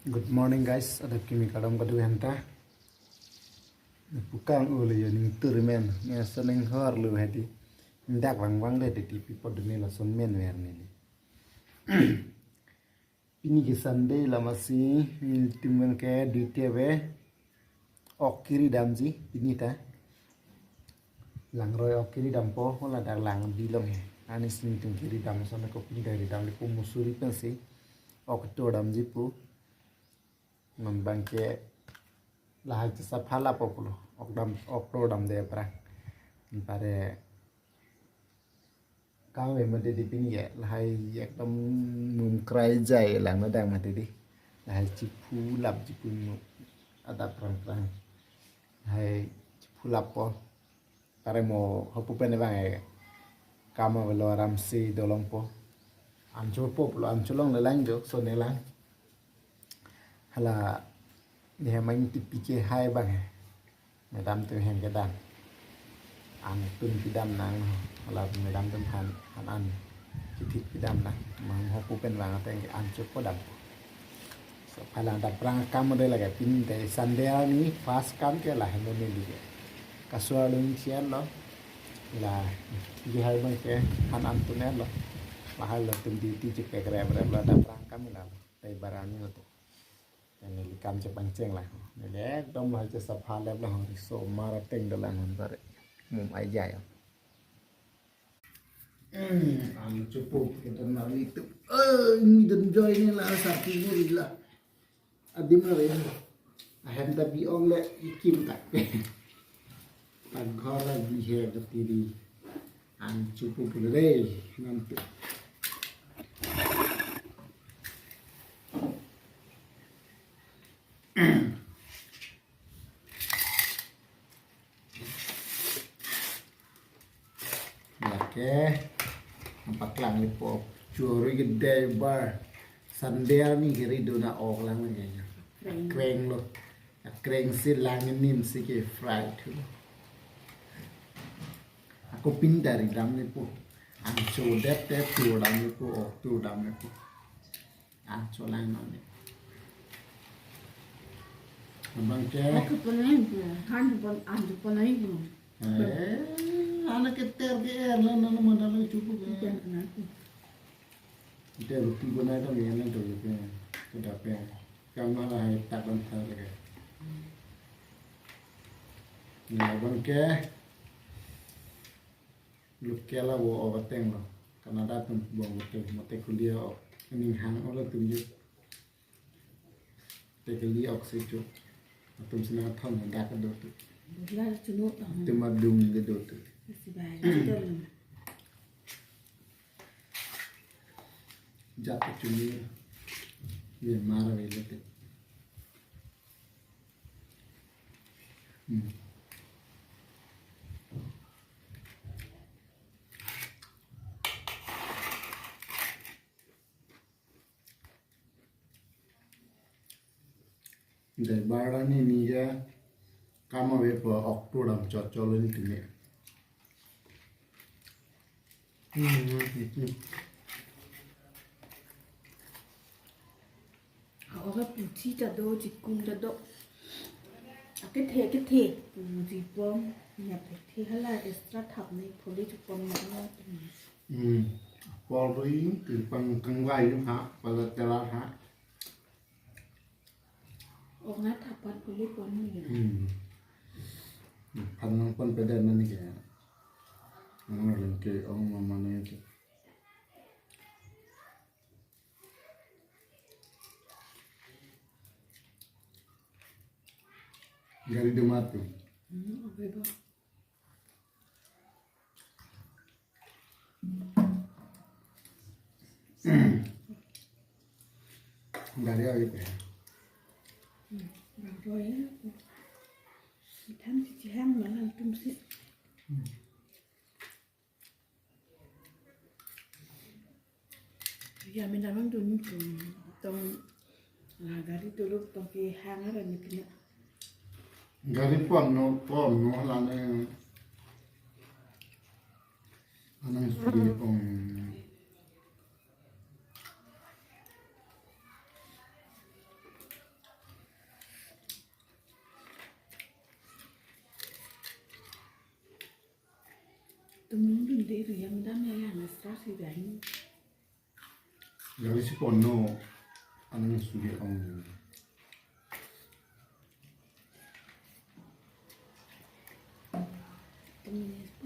Good morning guys, ada kimi kadam kadu henta. Pukang uli ya ning turmen, nge seneng hor lu hadi. Ndak wang wang de di pipo de la son men wer ni. Pini ke Sunday la masih timang ke di TV. Okiri damji pini ta. Lang roy okiri dampo wala dak lang bilong he. Ani sini ting kiri dam sana ko pini dari dam ko musuri pensi. Ok to damji pu. Membangke lahal sa phala populo okdam de pra pare kawe mate di pini ya lahai ekdom mum krai jai lang na dang mate di lahai chipu lap chipu ada prang hai chipu lap po pare mo hopu pene bang kama velo ramsi dolong po anchor populo ancholong le lang jo so ne lang hala dia main tipike hai bang medam tu hen ke dan an tun pidam nang hala medam tu han an kitit pidam nang mang hopu pen bang ateng an chop podam so phala da prang kam de laga pin de sandea ni fast kam ke la hen ne li kaswa lung chian lo la di hai bang ke an tu ne lo la hal tum di ti ke grab la da prang kam la dai barani lo ini likam cepang ceng lah, ini dom lah je sapha lep lah hari so marah teng dalam hari mum aja ya. Anu cukup kita nak itu. Ini dan joy ni lah sapi ni lah. Adim lah ya. Ahem tapi orang le ikim tak. Agak lagi hebat diri. Anu cukup boleh nanti. Oke, empat lang lipo curi gede bar sandel ni kiri dona ok lang kayaknya kreng lo kreng si langin nim si ke fried aku pindah dari dam lipo anco det tu dam lipo ok tu dam lipo anco lang noni abang ke aku pernah han pun andu pernah ibu anak keter dia lalu mana cukup ya. Kita rutin guna itu ni tu je. Sudah pe. Kamu lah tak bantal lagi. Ni abang ke. Lukela wo overteng lo. Kanada tu buang betul. Mate kuliah ini hang orang tu je. Tekeli oksigen. Atum senang thon hendak ke tu. Belah cenut lah. Temadung ke tu. Sebab itu. Jatuh cumi dia marah itu. Dari barang ni ya kamu bepo oktober cocol ni kini. Họ có chi chặt đôi chỉ cùng chặt độ. Cái thể gì bom nhập thì hay là extra thập này phổ đi chụp bom nó. Polri từ bằng căng vai đúng hả? Và là tê la hả? Ông nát thập bát phổ đi bom này. Pan pan pada mana ni kaya? Orang lain ke orang mana itu? Gari de mati. Okay ba? Gari apa itu? Rồi á. Thăm chị ham nó làm trung sĩ. Giờ mình đang đun trong gari tu lúc trong cái hang đó là như thế nào? Gari pom no lah ni. Anak sudah Hindi yang dami yan stress dahil Jadi si Pono anong sugi ang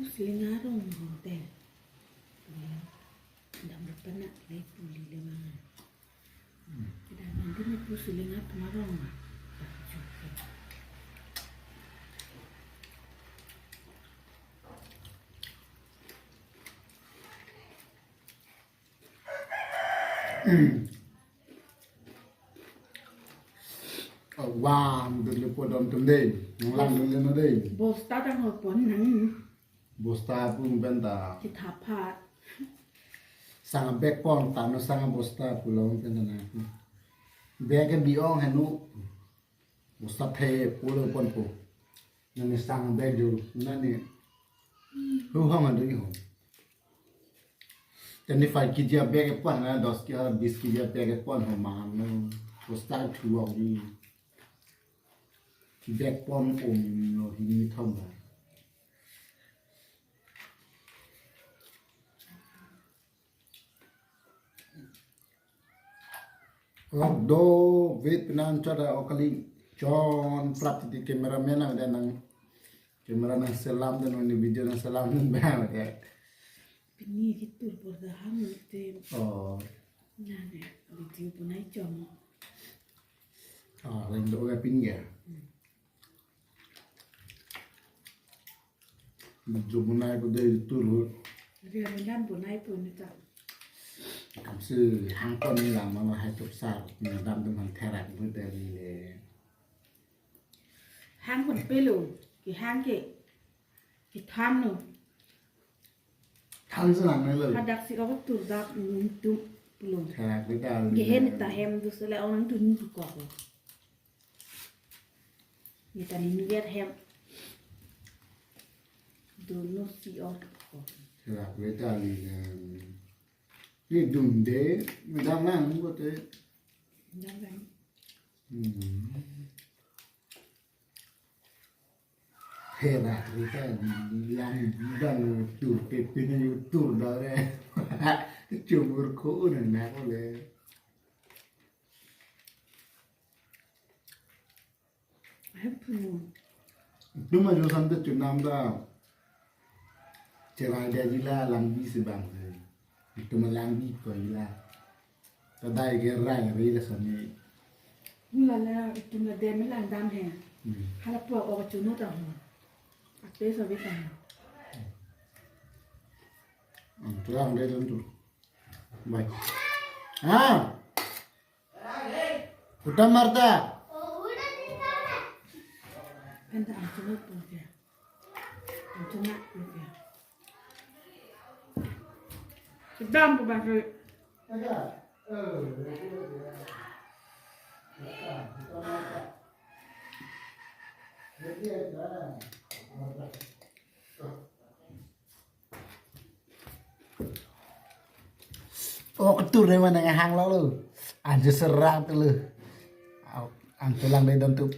pusilingarong hotel. Tidak berpenak lagi puli lewangan. Tidak nanti ni pusilingar tumarong. Wang dulu podon tunde, ngulang dulu nade. Bos tatang hopon nang Bosta pun benda, kita pat. sangat backpon tano sangat bosta pulau benda na. Bega biong hanu, bosta the pulau pon po. Nani sangat beg dulu, nani. Hang ada ni ho. Jadi file kijia bega pon na 10 kg 20 kg bega pon ho mahal. Bosta chuo ni. Backpon no hini thamba. Do Vietnam cara okali John prapti di kameramen ada nang kamera nang selam dan ini video nang selam nang banget ya. Ini gitu berdahan itu. Oh, Nane video punai jom. lain do ga pinggir. Jumuna ko dari turun. Dia rendan punai pun itu. Cảm sư hang con là mà hai chục sao mình đâm tâm hàng theo lại với đời thì Hang pun pelu, ki hang ki tham no. thăng sẽ làm này lời Hadak si awak tu dak tu pelu. theo lại với đời Ki hen ta hem tu sele orang tu ni ko. Ni ta ni viet hem. Do no si or ko. theo lại với đời thì cái dùng để mình đang làm cũng có thể Jangan kan. theo lại với đời làm đang chủ cái pin này chủ đó đấy chủ một khổ này nè có lẽ Hem pelu. đúng mà जो संत चुनाव का चला गया जिला लंबी से बांध itu melambi ko ila tadai gerai ri sani Mulala itu na dem lang dam he. Hala po o chu no ta ho. Ate so bi ta. tulang dai tentu baik ah udah marta Enta ang chu no po ya. Ang chu na po ya. Sedang po ba kayo? Oh ketur deh mana hang lo lu anjir serang tuh lu ang tulang dai tentu